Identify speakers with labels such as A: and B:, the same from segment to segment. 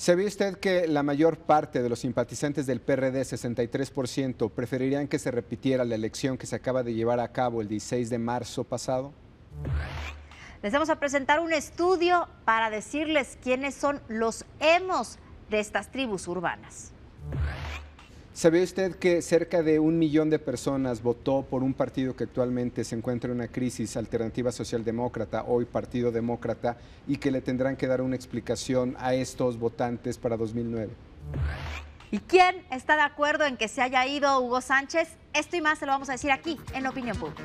A: ¿Sabía usted que la mayor parte de los simpatizantes del PRD, 63%, preferirían que se repitiera la elección que se acaba de llevar a cabo el 16 de marzo pasado?
B: Les vamos a presentar un estudio para decirles quiénes son los emos de estas tribus urbanas.
A: ¿Sabía usted que cerca de 1 millón de personas votó por un partido que actualmente se encuentra en una crisis, Alternativa Socialdemócrata, hoy Partido Demócrata, y que le tendrán que dar una explicación a estos votantes para 2009?
B: ¿Y quién está de acuerdo en que se haya ido Hugo Sánchez? Esto y más se lo vamos a decir aquí en Opinión Pública.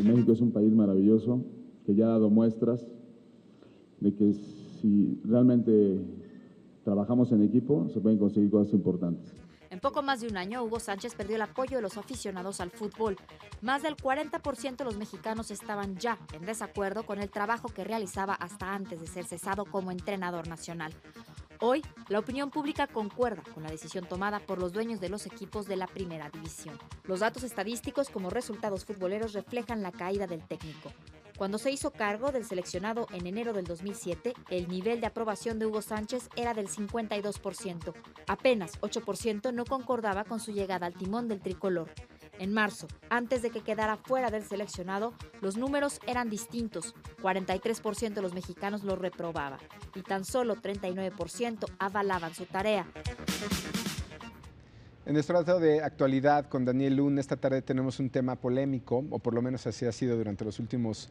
C: México es un país maravilloso que ya ha dado muestras de que si realmente trabajamos en equipo se pueden conseguir cosas importantes.
B: En poco más de un año, Hugo Sánchez perdió el apoyo de los aficionados al fútbol. Más del 40% de los mexicanos estaban ya en desacuerdo con el trabajo que realizaba hasta antes de ser cesado como entrenador nacional. Hoy, la opinión pública concuerda con la decisión tomada por los dueños de los equipos de la primera división. Los datos estadísticos como resultados futboleros reflejan la caída del técnico. Cuando se hizo cargo del seleccionado en enero del 2007, el nivel de aprobación de Hugo Sánchez era del 52%. Apenas 8% no concordaba con su llegada al timón del tricolor. En marzo, antes de que quedara fuera del seleccionado, los números eran distintos. 43% de los mexicanos lo reprobaba y tan solo 39% avalaban su tarea.
A: En nuestro dato de actualidad con Daniel Luna, esta tarde tenemos un tema polémico, o por lo menos así ha sido durante los últimos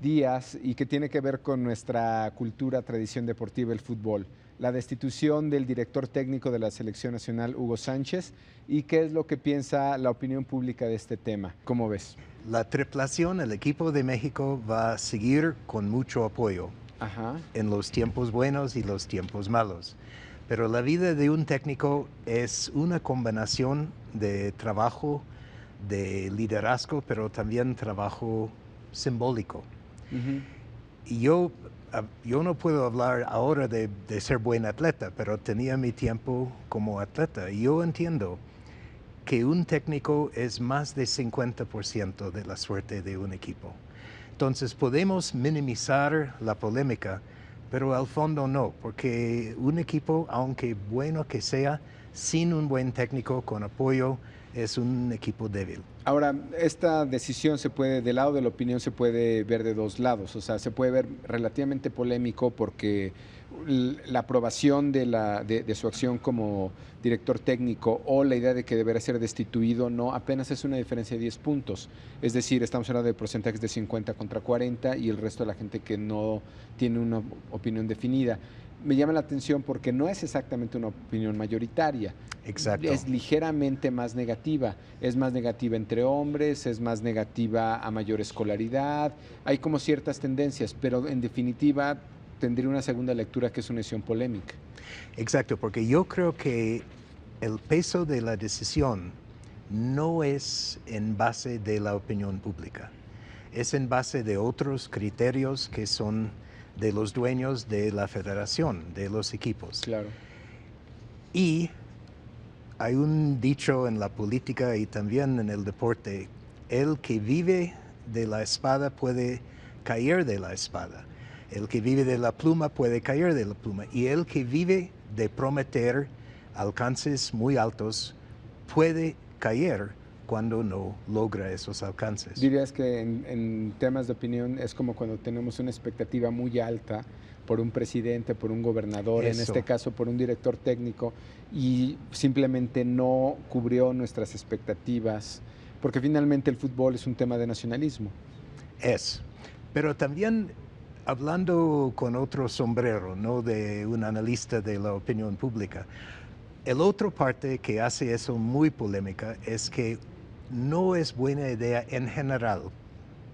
A: días, y que tiene que ver con nuestra cultura, tradición deportiva, el fútbol. La destitución del director técnico de la Selección Nacional, Hugo Sánchez, y qué es lo que piensa la opinión pública de este tema. ¿Cómo ves?
D: La triplación, el equipo de México va a seguir con mucho apoyo en los tiempos buenos y los tiempos malos. Pero la vida de un técnico es una combinación de trabajo, de liderazgo, pero también trabajo simbólico. Y yo no puedo hablar ahora de ser buen atleta, pero tenía mi tiempo como atleta. Y yo entiendo que un técnico es más de 50% de la suerte de un equipo. Entonces podemos minimizar la polémica, pero al fondo no, porque un equipo, aunque bueno que sea, sin un buen técnico con apoyo, es un equipo débil.
A: Ahora, esta decisión del lado de la opinión se puede ver de dos lados, o sea, se puede ver relativamente polémico porque la aprobación de su acción como director técnico o la idea de que deberá ser destituido no apenas es una diferencia de 10 puntos. Es decir, estamos hablando de porcentajes de 50 contra 40 y el resto de la gente que no tiene una opinión definida. Me llama la atención porque no es exactamente una opinión mayoritaria.
D: Exacto.
A: Es ligeramente más negativa. Es más negativa entre hombres, es más negativa a mayor escolaridad. Hay como ciertas tendencias, pero en definitiva tendría una segunda lectura que es una decisión polémica.
D: Exacto, porque yo creo que el peso de la decisión no es en base de la opinión pública. Es en base de otros criterios que son de los dueños de la federación, de los equipos.
A: Claro.
D: Y hay un dicho en la política y también en el deporte: el que vive de la espada puede caer de la espada. El que vive de la pluma puede caer de la pluma. Y el que vive de prometer alcances muy altos puede caer cuando no logra esos alcances.
A: ¿Dirías que en temas de opinión es como cuando tenemos una expectativa muy alta por un presidente, por un gobernador, en este caso por un director técnico, y simplemente no cubrió nuestras expectativas? Porque finalmente el fútbol es un tema de nacionalismo.
D: Pero también, hablando con otro sombrero, no de un analista de la opinión pública, el otro parte que hace eso muy polémica es que no es buena idea en general,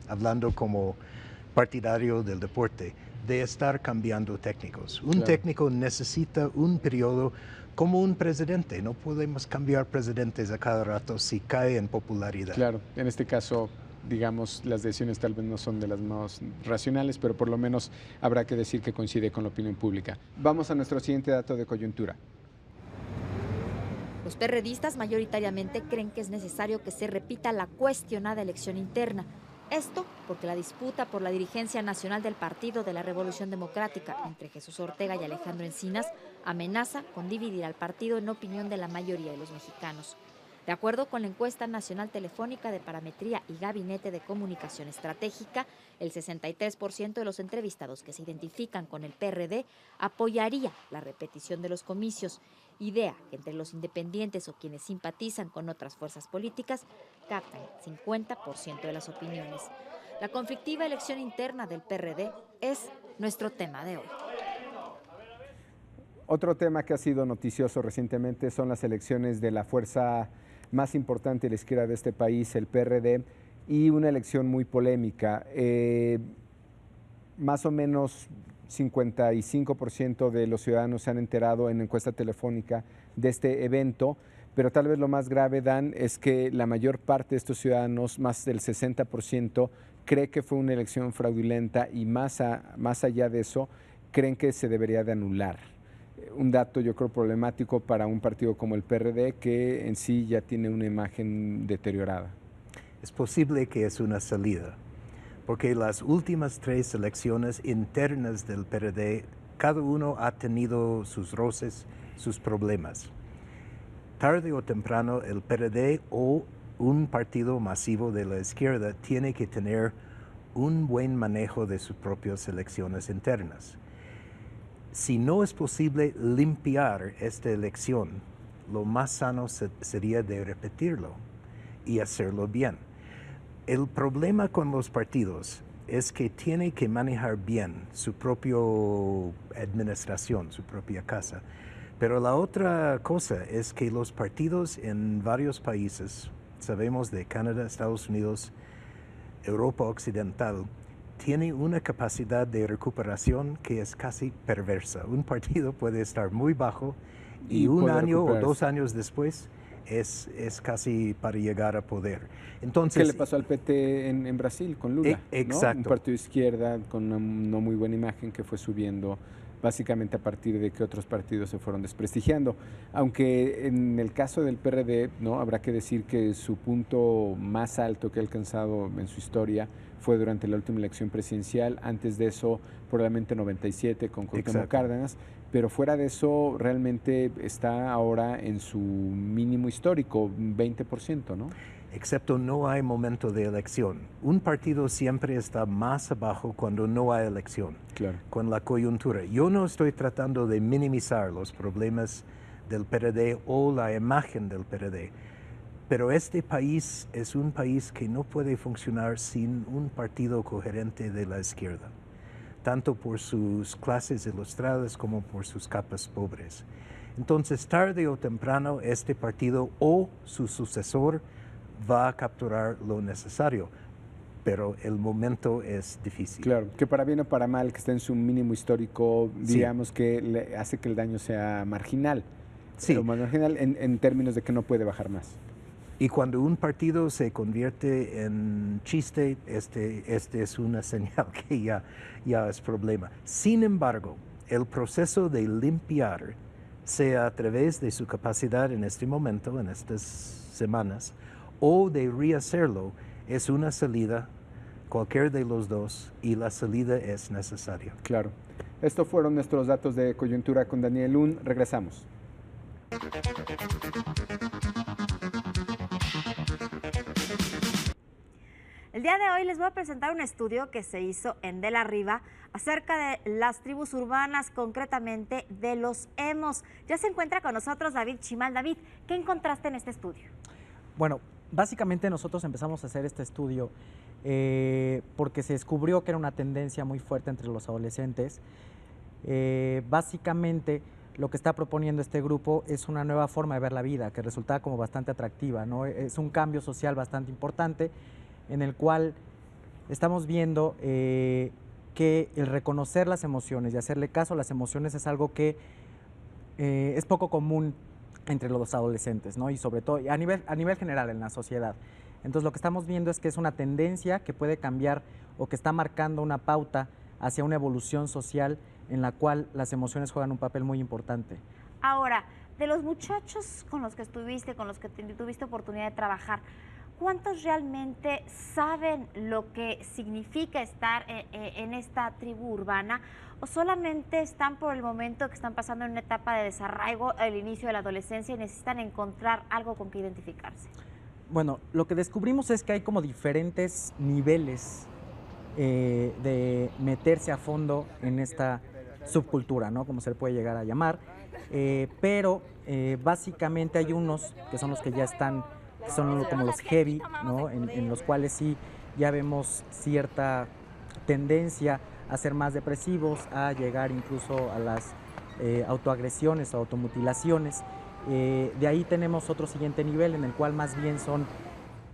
D: hablando como partidario del deporte, de estar cambiando técnicos. Un técnico necesita un periodo como un presidente. No podemos cambiar presidentes a cada rato si cae en popularidad.
A: Claro, en este caso, digamos, las decisiones tal vez no son de las más racionales, pero por lo menos habrá que decir que coincide con la opinión pública. Vamos a nuestro siguiente dato de coyuntura.
B: Los perredistas mayoritariamente creen que es necesario que se repita la cuestionada elección interna. Esto porque la disputa por la dirigencia nacional del Partido de la Revolución Democrática entre Jesús Ortega y Alejandro Encinas amenaza con dividir al partido en opinión de la mayoría de los mexicanos. De acuerdo con la encuesta nacional telefónica de Parametría y Gabinete de Comunicación Estratégica, el 63% de los entrevistados que se identifican con el PRD apoyaría la repetición de los comicios, idea que entre los independientes o quienes simpatizan con otras fuerzas políticas captan 50% de las opiniones. La conflictiva elección interna del PRD es nuestro tema de hoy.
A: Otro tema que ha sido noticioso recientemente son las elecciones de la fuerza más importante de la izquierda de este país, el PRD, y una elección muy polémica. Más o menos 55% de los ciudadanos se han enterado en encuesta telefónica de este evento, pero tal vez lo más grave, Dan, es que la mayor parte de estos ciudadanos, más del 60%, cree que fue una elección fraudulenta y más allá de eso, creen que se debería de anular. Un dato, yo creo, problemático para un partido como el PRD, que en sí ya tiene una imagen deteriorada.
D: Es posible que es una salida, porque las últimas 3 elecciones internas del PRD, cada uno ha tenido sus roces, sus problemas. Tarde o temprano, el PRD o un partido masivo de la izquierda tiene que tener un buen manejo de sus propias elecciones internas. Si no es posible limpiar esta elección, lo más sano sería de repetirlo y hacerlo bien. El problema con los partidos es que tiene que manejar bien su propia administración, su propia casa. Pero la otra cosa es que los partidos en varios países, sabemos de Canadá, Estados Unidos, Europa Occidental, tiene una capacidad de recuperación que es casi perversa. Un partido puede estar muy bajo y un año o 2 años después es casi para llegar a poder. Entonces,
A: ¿qué le pasó al PT en Brasil con Lula?
D: Exacto.
A: ¿No? Un partido de izquierda con una no muy buena imagen que fue subiendo básicamente a partir de que otros partidos se fueron desprestigiando. Aunque en el caso del PRD, ¿no? Habrá que decir que su punto más alto que ha alcanzado en su historia fue durante la última elección presidencial. Antes de eso, probablemente 97 con Cuauhtémoc Cárdenas. Pero fuera de eso, realmente está ahora en su mínimo histórico, 20%, ¿no?
D: Excepto no hay momento de elección. Un partido siempre está más abajo cuando no hay elección,
A: claro,
D: con la coyuntura. Yo no estoy tratando de minimizar los problemas del PRD o la imagen del PRD, pero este país es un país que no puede funcionar sin un partido coherente de la izquierda, tanto por sus clases ilustradas como por sus capas pobres. Entonces, tarde o temprano, este partido o su sucesor va a capturar lo necesario, pero el momento es difícil.
A: Claro, que para bien o para mal, que esté en su mínimo histórico, digamos que le hace que el daño sea marginal.
D: Sí.
A: Pero marginal en términos de que no puede bajar más.
D: Y cuando un partido se convierte en chiste, este es una señal que ya es problema. Sin embargo, el proceso de limpiar, sea a través de su capacidad en este momento, en estas semanas, o de rehacerlo, es una salida, cualquier de los dos, y la salida es necesaria.
A: Claro. Estos fueron nuestros datos de coyuntura con Daniel Lun. Regresamos.
B: El día de hoy les voy a presentar un estudio que se hizo en De la Riva acerca de las tribus urbanas, concretamente de los emos. Ya se encuentra con nosotros David Chimal. David, ¿qué encontraste en este estudio?
E: Bueno, básicamente nosotros empezamos a hacer este estudio porque se descubrió que era una tendencia muy fuerte entre los adolescentes. Básicamente lo que está proponiendo este grupo es una nueva forma de ver la vida que resulta como bastante atractiva, ¿no? Es un cambio social bastante importante en el cual estamos viendo que el reconocer las emociones y hacerle caso a las emociones es algo que es poco común entre los adolescentes, ¿no? Y sobre todo a nivel general en la sociedad. Entonces lo que estamos viendo es que es una tendencia que puede cambiar o que está marcando una pauta hacia una evolución social en la cual las emociones juegan un papel muy importante.
B: Ahora, de los muchachos con los que estuviste, con los que tuviste oportunidad de trabajar, ¿cuántos realmente saben lo que significa estar en esta tribu urbana? ¿O solamente están por el momento que están pasando en una etapa de desarraigo, el inicio de la adolescencia y necesitan encontrar algo con que identificarse?
E: Bueno, lo que descubrimos es que hay como diferentes niveles de meterse a fondo en esta subcultura, ¿no? Como se le puede llegar a llamar. Pero básicamente hay unos que son los que ya están, que son como los heavy, ¿no? En los cuales sí ya vemos cierta tendencia a ser más depresivos, a llegar incluso a las autoagresiones o automutilaciones. De ahí tenemos otro siguiente nivel en el cual más bien son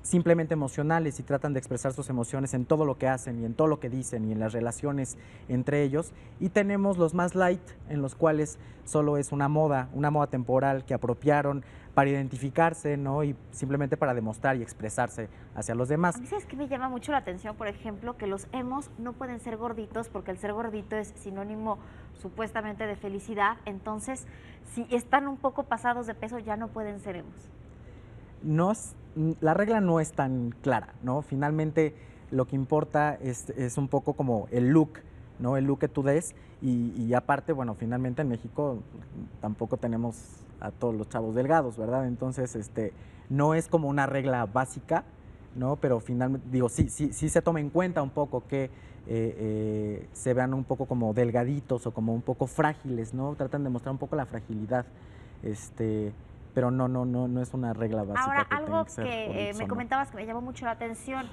E: simplemente emocionales y tratan de expresar sus emociones en todo lo que hacen y en todo lo que dicen y en las relaciones entre ellos. Y tenemos los más light, en los cuales solo es una moda temporal que apropiaron para identificarse, ¿no? Y simplemente para demostrar y expresarse hacia los demás.
B: A mí, ¿sabes qué me llama mucho la atención? Por ejemplo, que los emos no pueden ser gorditos porque el ser gordito es sinónimo supuestamente de felicidad. Entonces, si están un poco pasados de peso, ya no pueden ser emos.
E: La regla no es tan clara, ¿no? Finalmente lo que importa es un poco como el look, ¿no? El look que tú des y aparte, bueno, finalmente en México tampoco tenemos a todos los chavos delgados, ¿verdad? Entonces, no es como una regla básica, ¿no? Pero finalmente, digo, sí se toma en cuenta un poco que se vean un poco como delgaditos o como un poco frágiles, ¿no? Tratan de mostrar un poco la fragilidad, pero no es una regla básica.
B: Ahora,
E: que
B: algo
E: que,
B: que me comentabas que me llamó mucho la atención.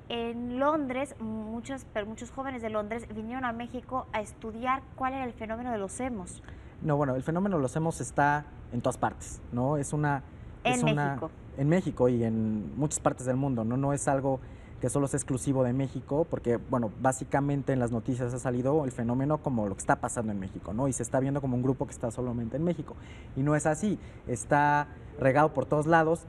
B: En Londres, muchos jóvenes de Londres vinieron a México a estudiar cuál era el fenómeno de los emos.
E: No, bueno, el fenómeno de los emos está en todas partes, ¿no?
B: México.
E: En México y en muchas partes del mundo, ¿no? No es algo que solo es exclusivo de México, porque, bueno, básicamente en las noticias ha salido el fenómeno como lo que está pasando en México, ¿no? Y se está viendo como un grupo que está solamente en México. Y no es así, está regado por todos lados.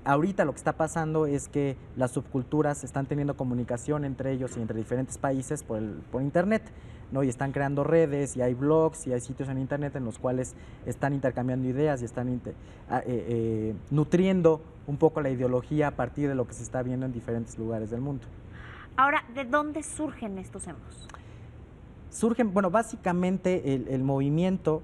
E: Ahorita lo que está pasando es que las subculturas están teniendo comunicación entre ellos y entre diferentes países por internet, ¿no? Y están creando redes y hay blogs y hay sitios en internet en los cuales están intercambiando ideas y están nutriendo un poco la ideología a partir de lo que se está viendo en diferentes lugares del mundo.
B: Ahora, ¿de dónde surgen estos emos?
E: Surgen, bueno, básicamente el movimiento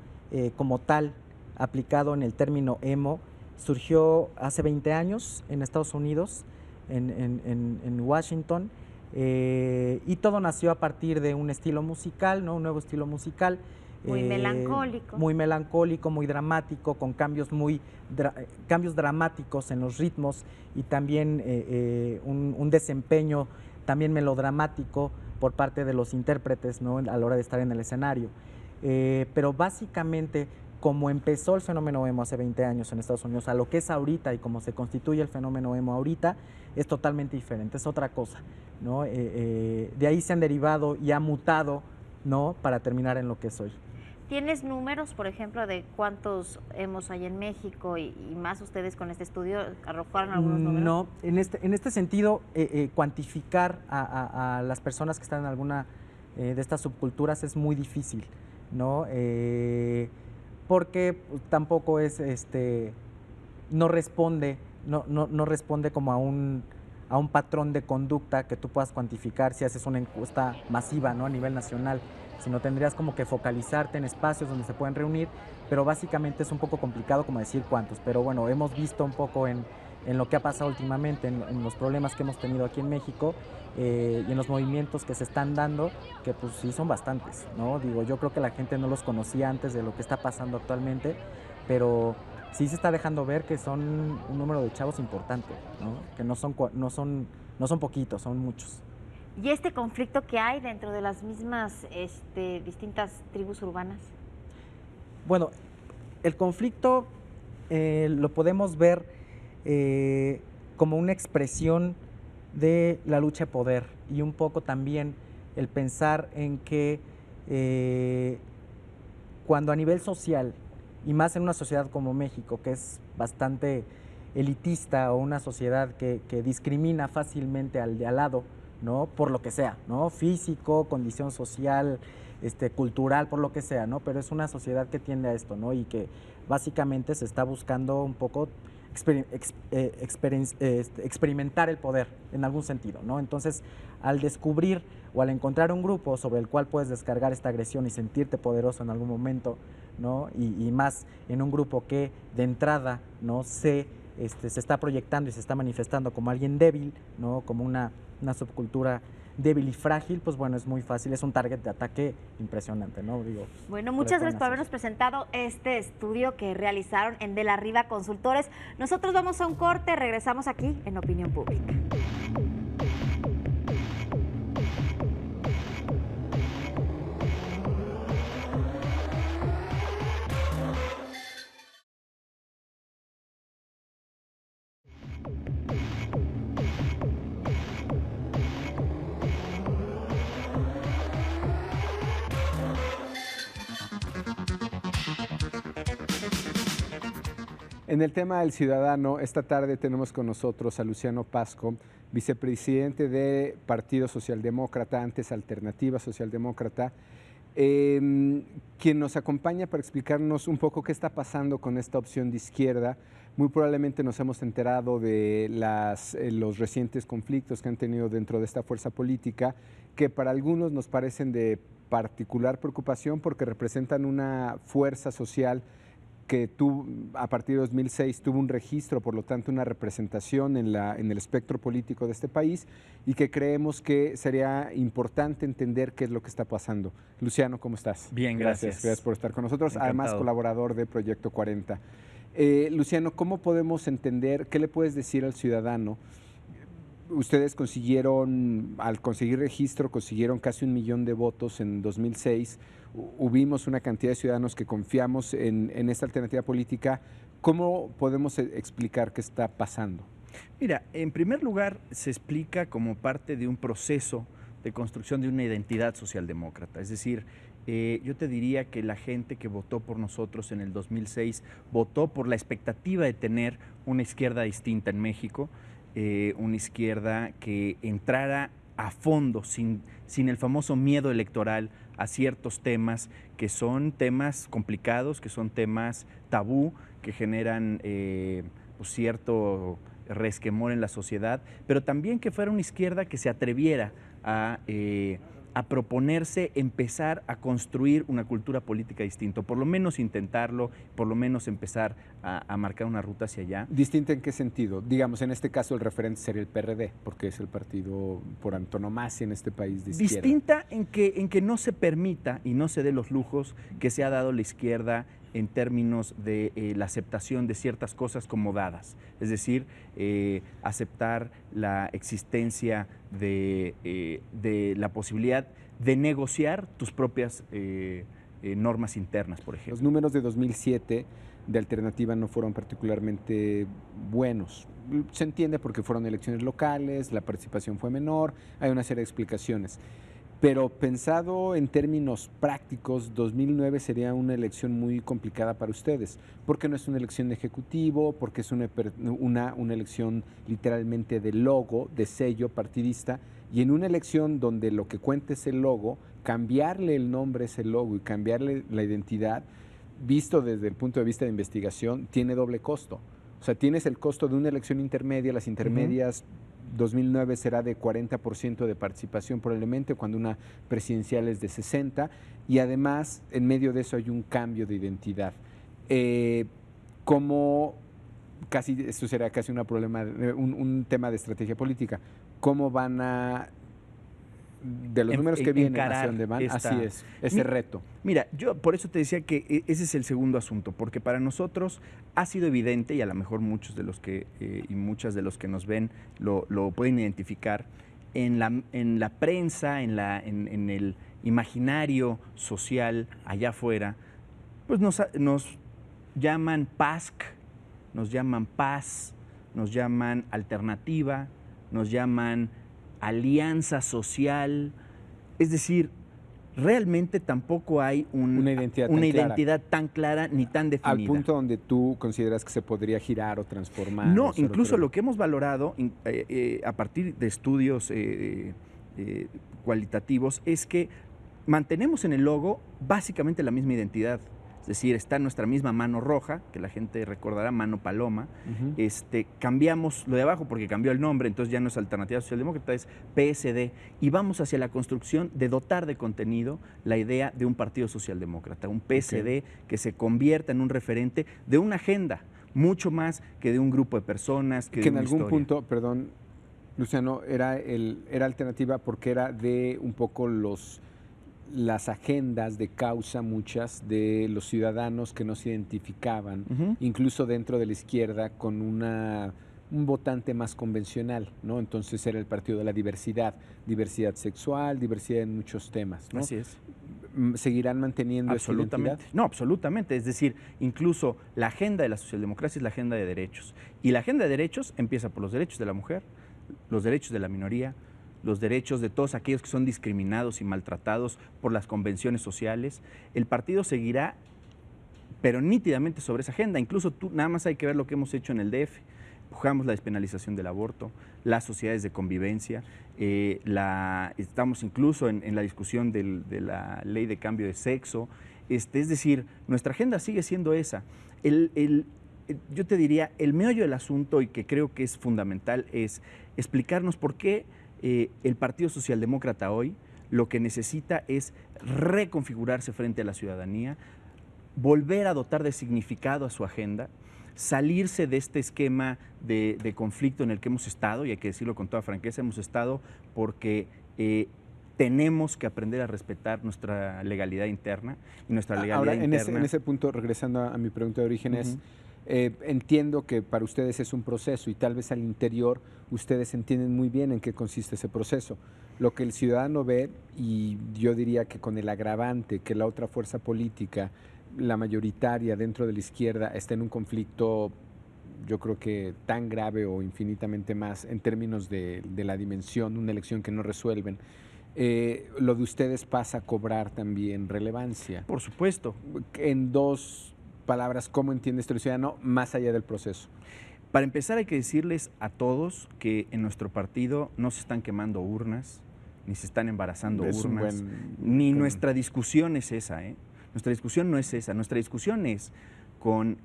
E: como tal, aplicado en el término emo, surgió hace 20 años en Estados Unidos, en Washington, y todo nació a partir de un estilo musical, ¿no? Un nuevo estilo musical.
B: Muy melancólico.
E: Muy melancólico, muy dramático, con cambios cambios dramáticos en los ritmos y también un desempeño también melodramático por parte de los intérpretes, ¿no? A la hora de estar en el escenario. Pero básicamente, como empezó el fenómeno emo hace 20 años en Estados Unidos, a lo que es ahorita y como se constituye el fenómeno emo ahorita, es totalmente diferente, es otra cosa, ¿no? De ahí se han derivado y ha mutado, ¿no? Para terminar en lo que es hoy.
B: ¿Tienes números, por ejemplo, de cuántos emos hay en México y más ustedes con este estudio arrojaron algunos números?
E: No, en este sentido, cuantificar a las personas que están en alguna de estas subculturas es muy difícil, ¿no? Porque tampoco es, no responde como a un patrón de conducta que tú puedas cuantificar si haces una encuesta masiva, ¿no? A nivel nacional, sino tendrías como que focalizarte en espacios donde se pueden reunir, pero básicamente es un poco complicado como decir cuántos, pero bueno, hemos visto un poco en lo que ha pasado últimamente, en los problemas que hemos tenido aquí en México y en los movimientos que se están dando, que pues sí son bastantes, ¿no? Digo, yo creo que la gente no los conocía antes de lo que está pasando actualmente, pero sí se está dejando ver que son un número de chavos importante, ¿no? Que no son poquitos, son muchos.
B: ¿Y este conflicto que hay dentro de las mismas distintas tribus urbanas?
E: Bueno, el conflicto lo podemos ver como una expresión de la lucha de poder y un poco también el pensar en que cuando a nivel social, y más en una sociedad como México, que es bastante elitista o una sociedad que discrimina fácilmente al de al lado, ¿no? Por lo que sea, ¿no? Físico, condición social, cultural, por lo que sea, ¿no? Pero es una sociedad que tiende a esto, ¿no? Y que básicamente se está buscando un poco experimentar el poder en algún sentido, ¿no? Entonces, al descubrir o al encontrar un grupo sobre el cual puedes descargar esta agresión y sentirte poderoso en algún momento, ¿no? Y más en un grupo que de entrada, ¿no? se está proyectando y se está manifestando como alguien débil, ¿no? Como una subcultura débil y frágil, pues bueno, es muy fácil, es un target de ataque impresionante, ¿no? Digo,
B: bueno, muchas gracias por habernos presentado este estudio que realizaron en De la Riva Consultores. Nosotros vamos a un corte, regresamos aquí en Opinión Pública.
A: En el tema del ciudadano, esta tarde tenemos con nosotros a Luciano Pasco, vicepresidente de Partido Socialdemócrata, antes Alternativa Socialdemócrata, quien nos acompaña para explicarnos un poco qué está pasando con esta opción de izquierda. Muy probablemente nos hemos enterado de los recientes conflictos que han tenido dentro de esta fuerza política, que para algunos nos parecen de particular preocupación porque representan una fuerza social que a partir de 2006 tuvo un registro, por lo tanto una representación en el espectro político de este país, y que creemos que sería importante entender qué es lo que está pasando. Luciano, ¿cómo estás?
F: Bien, gracias.
A: Gracias por estar con nosotros,
F: Encantado.
A: Además colaborador de Proyecto 40. Luciano, ¿cómo podemos entender, qué le puedes decir al ciudadano? Ustedes al conseguir registro, consiguieron casi 1 millón de votos en 2006. Hubimos una cantidad de ciudadanos que confiamos en esta alternativa política. ¿Cómo podemos explicar qué está pasando?
F: Mira, en primer lugar, se explica como parte de un proceso de construcción de una identidad socialdemócrata. Es decir, yo te diría que la gente que votó por nosotros en el 2006 votó por la expectativa de tener una izquierda distinta en México, una izquierda que entrara a fondo, sin el famoso miedo electoral a ciertos temas que son temas complicados, que son temas tabú, que generan cierto resquemor en la sociedad, pero también que fuera una izquierda que se atreviera a proponerse empezar a construir una cultura política distinta, por lo menos intentarlo, por lo menos empezar a marcar una ruta hacia allá.
A: ¿Distinta en qué sentido? Digamos, en este caso el referente sería el PRD, porque es el partido por antonomasia en este país de izquierda.
F: Distinta en que no se permita y no se dé los lujos que se ha dado la izquierda en términos de la aceptación de ciertas cosas como dadas, es decir, aceptar la existencia de la posibilidad de negociar tus propias normas internas, por ejemplo.
A: Los números de 2007 de Alternativa no fueron particularmente buenos. Se entiende porque fueron elecciones locales, la participación fue menor, hay una serie de explicaciones. Pero pensado en términos prácticos, 2009 sería una elección muy complicada para ustedes, porque no es una elección de ejecutivo, porque es una elección literalmente de logo, de sello partidista, y en una elección donde lo que cuenta es el logo, cambiarle el nombre a ese logo y cambiarle la identidad, visto desde el punto de vista de investigación, tiene doble costo. O sea, tienes el costo de una elección intermedia, las intermedias 2009 será de 40% de participación probablemente, cuando una presidencial es de 60%, y además en medio de eso hay un cambio de identidad. Esto será casi un tema de estrategia política. ¿Cómo van a, de los números que vienen hacia dónde van? Así es, ese reto.
F: Mira, yo por eso te decía que ese es el segundo asunto, porque para nosotros ha sido evidente, y a lo mejor muchos de los que y muchas de los que nos ven lo pueden identificar, en la prensa, en el imaginario social allá afuera, pues nos llaman PASC, nos llaman PAS, nos llaman Alternativa, nos llaman Alianza Social. Es decir, realmente tampoco hay una identidad tan clara ni tan definida.
A: Al punto donde tú consideras que se podría girar o transformar.
F: No, incluso lo que hemos valorado a partir de estudios cualitativos es que mantenemos en el logo básicamente la misma identidad. es decir, está nuestra misma mano roja, que la gente recordará, mano paloma. Cambiamos lo de abajo porque cambió el nombre, entonces ya no es Alternativa Socialdemócrata, es PSD, y vamos hacia la construcción de dotar de contenido la idea de un partido socialdemócrata, un PSD que se convierta en un referente de una agenda, mucho más que de un grupo de personas, que de
A: en
F: una
A: algún
F: historia.
A: punto, perdón, Luciano, era alternativa porque era de un poco las agendas de causa, muchas de los ciudadanos que no se identificaban, incluso dentro de la izquierda, con un votante más convencional, ¿no? Entonces era el partido de la diversidad sexual, diversidad en muchos temas, ¿no?
F: Así es.
A: ¿Seguirán manteniendo esa identidad?
F: No, absolutamente. Es decir, incluso la agenda de la socialdemocracia es la agenda de derechos. Y la agenda de derechos empieza por los derechos de la mujer, los derechos de la minoría, los derechos de todos aquellos que son discriminados y maltratados por las convenciones sociales. El partido seguirá, pero nítidamente sobre esa agenda. Incluso nada más hay que ver lo que hemos hecho en el DF. Empujamos la despenalización del aborto, las sociedades de convivencia, estamos incluso en la discusión de la ley de cambio de sexo. Es decir, nuestra agenda sigue siendo esa. Yo te diría, el meollo del asunto, y que creo que es fundamental, es explicarnos por qué el Partido Socialdemócrata hoy lo que necesita es reconfigurarse frente a la ciudadanía, volver a dotar de significado a su agenda, salirse de este esquema de conflicto en el que hemos estado, y hay que decirlo con toda franqueza, hemos estado porque tenemos que aprender a respetar nuestra legalidad interna. Y nuestra legalidad
A: ahora,
F: interna...
A: en ese punto, regresando a mi pregunta de origen, entiendo que para ustedes es un proceso y tal vez al interior ustedes entienden muy bien en qué consiste ese proceso. Lo que el ciudadano ve, y yo diría que con el agravante que la otra fuerza política, la mayoritaria dentro de la izquierda, está en un conflicto, yo creo que tan grave o infinitamente más en términos de la dimensión, una elección que no resuelven, lo de ustedes pasa a cobrar también relevancia.
F: Por supuesto.
A: En dos palabras, ¿cómo entiende este ciudadano más allá del proceso?
F: Para empezar, hay que decirles a todos que en nuestro partido no se están quemando urnas, ni se están embarazando urnas, ni nuestra discusión es esa, ¿eh? Nuestra discusión no es esa, nuestra discusión es con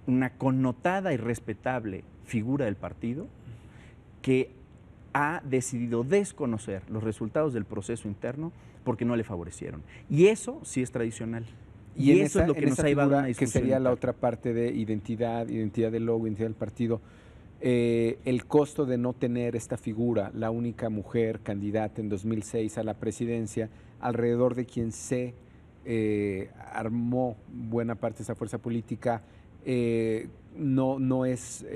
F: una connotada y respetable figura del partido que ha decidido desconocer los resultados del proceso interno porque no le favorecieron. Y eso sí es tradicional. Y eso es lo que nos ha llevado a una discusión.
A: Que sería la otra parte de identidad del logo, identidad del partido. El costo de no tener esta figura, la única mujer candidata en 2006 a la presidencia, alrededor de quien se armó buena parte de esa fuerza política, no es,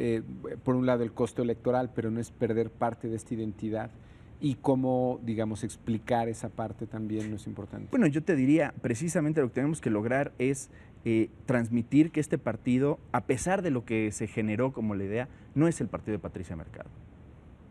A: por un lado, el costo electoral, pero no es perder parte de esta identidad. Y cómo, digamos, explicar esa parte también no es importante.
F: Bueno, yo te diría, precisamente lo que tenemos que lograr es transmitir que este partido, a pesar de lo que se generó como la idea, no es el partido de Patricia Mercado.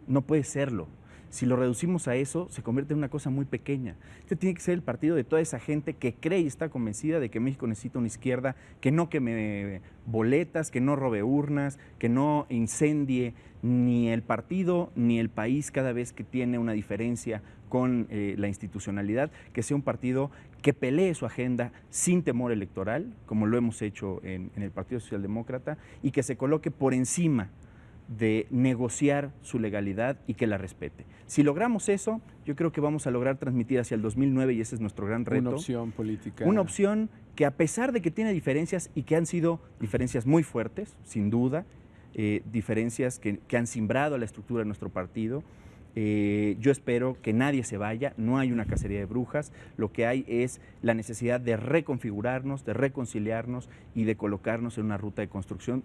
F: No puede serlo. Si lo reducimos a eso, se convierte en una cosa muy pequeña. Este tiene que ser el partido de toda esa gente que cree y está convencida de que México necesita una izquierda que no queme boletas, que no robe urnas, que no incendie ni el partido ni el país cada vez que tiene una diferencia con la institucionalidad, que sea un partido que pelee su agenda sin temor electoral, como lo hemos hecho en el Partido Socialdemócrata, y que se coloque por encima de negociar su legalidad y que la respete. Si logramos eso, yo creo que vamos a lograr transmitir hacia el 2009, y ese es nuestro gran reto.
A: Una opción política.
F: Una opción que, a pesar de que tiene diferencias, y que han sido diferencias muy fuertes, sin duda, diferencias que han simbrado la estructura de nuestro partido, yo espero que nadie se vaya, no hay una cacería de brujas, lo que hay es la necesidad de reconfigurarnos, de reconciliarnos y de colocarnos en una ruta de construcción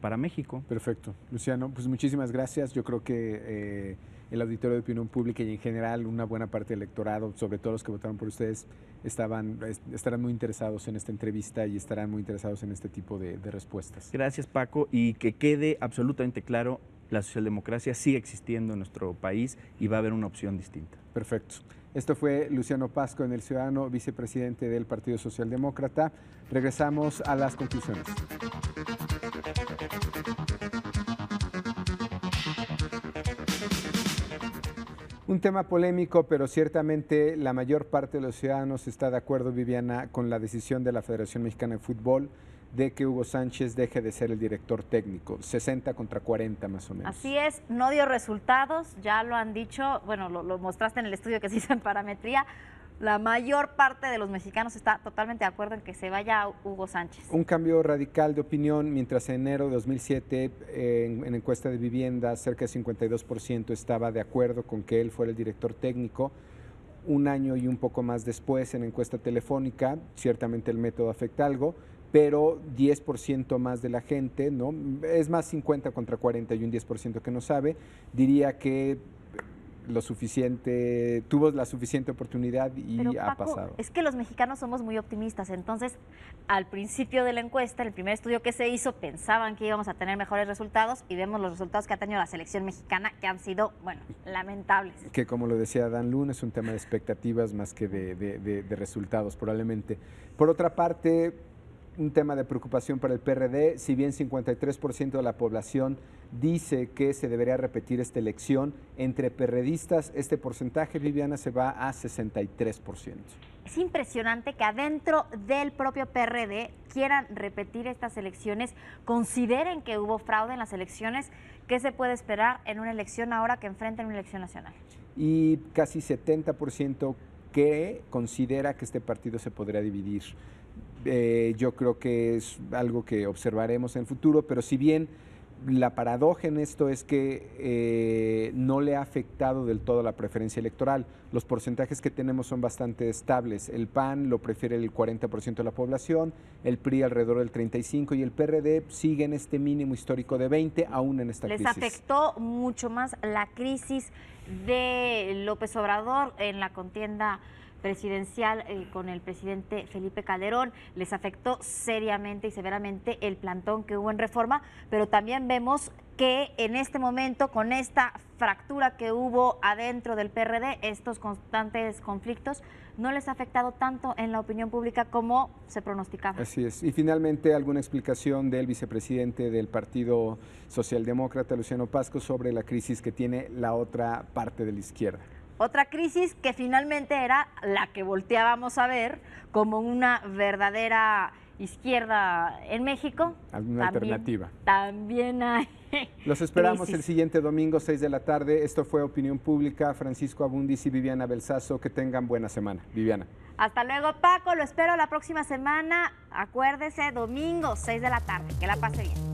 F: para México.
A: Perfecto. Luciano, pues muchísimas gracias. Yo creo que el auditorio de opinión pública y en general una buena parte del electorado, sobre todo los que votaron por ustedes, estarán muy interesados en esta entrevista y estarán muy interesados en este tipo de respuestas.
F: Gracias, Paco, y que quede absolutamente claro, la socialdemocracia sigue existiendo en nuestro país y va a haber una opción distinta.
A: Perfecto. Esto fue Luciano Pasco en El Ciudadano, vicepresidente del Partido Socialdemócrata. Regresamos a las conclusiones. Un tema polémico, pero ciertamente la mayor parte de los ciudadanos está de acuerdo, Viviana, con la decisión de la Federación Mexicana de Fútbol de que Hugo Sánchez deje de ser el director técnico, 60 contra 40 más o menos.
B: Así es, no dio resultados, ya lo han dicho, bueno, lo mostraste en el estudio que se hizo en Parametría. La mayor parte de los mexicanos está totalmente de acuerdo en que se vaya Hugo Sánchez.
A: Un cambio radical de opinión, mientras en enero de 2007 en encuesta de vivienda cerca de 52% estaba de acuerdo con que él fuera el director técnico. Un año y un poco más después en encuesta telefónica, ciertamente el método afecta algo, pero 10% más de la gente, ¿no? Es más 50 contra 40 y un 10% que no sabe, diría que tuvo la suficiente oportunidad y
B: Pero,
A: ha
B: Paco,
A: pasado.
B: es que los mexicanos somos muy optimistas, entonces al principio de la encuesta, el primer estudio que se hizo, pensaban que íbamos a tener mejores resultados y vemos los resultados que ha tenido la selección mexicana, que han sido, bueno, lamentables.
A: Que como lo decía Dan Luna, es un tema de expectativas más que de resultados probablemente. Por otra parte, un tema de preocupación para el PRD, si bien 53% de la población dice que se debería repetir esta elección, entre perredistas este porcentaje, Viviana, se va a 63%.
B: Es impresionante que adentro del propio PRD quieran repetir estas elecciones, consideren que hubo fraude en las elecciones. ¿Qué se puede esperar en una elección ahora que enfrentan una elección nacional?
A: Y casi 70% que considera que este partido se podría dividir. Yo creo que es algo que observaremos en el futuro, pero si bien la paradoja en esto es que no le ha afectado del todo la preferencia electoral. Los porcentajes que tenemos son bastante estables. El PAN lo prefiere el 40% de la población, el PRI alrededor del 35% y el PRD sigue en este mínimo histórico de 20% aún en esta crisis.
B: Les afectó mucho más la crisis de López Obrador en la contienda presidencial con el presidente Felipe Calderón, les afectó seriamente y severamente el plantón que hubo en Reforma, pero también vemos que en este momento, con esta fractura que hubo adentro del PRD, estos constantes conflictos, no les ha afectado tanto en la opinión pública como se pronosticaba.
A: Así es. Y finalmente, alguna explicación del vicepresidente del Partido Socialdemócrata, Luciano Pasco, sobre la crisis que tiene la otra parte de la izquierda.
B: Otra crisis que finalmente era la que volteábamos a ver como una verdadera izquierda en México.
A: Alguna alternativa.
B: También hay
A: Los esperamos
B: crisis.
A: el siguiente domingo, 6 de la tarde. Esto fue Opinión Pública. Francisco Abundis y Viviana Belsazo. Que tengan buena semana. Viviana.
B: Hasta luego, Paco. Lo espero la próxima semana. Acuérdese, domingo, 6 de la tarde. Que la pase bien.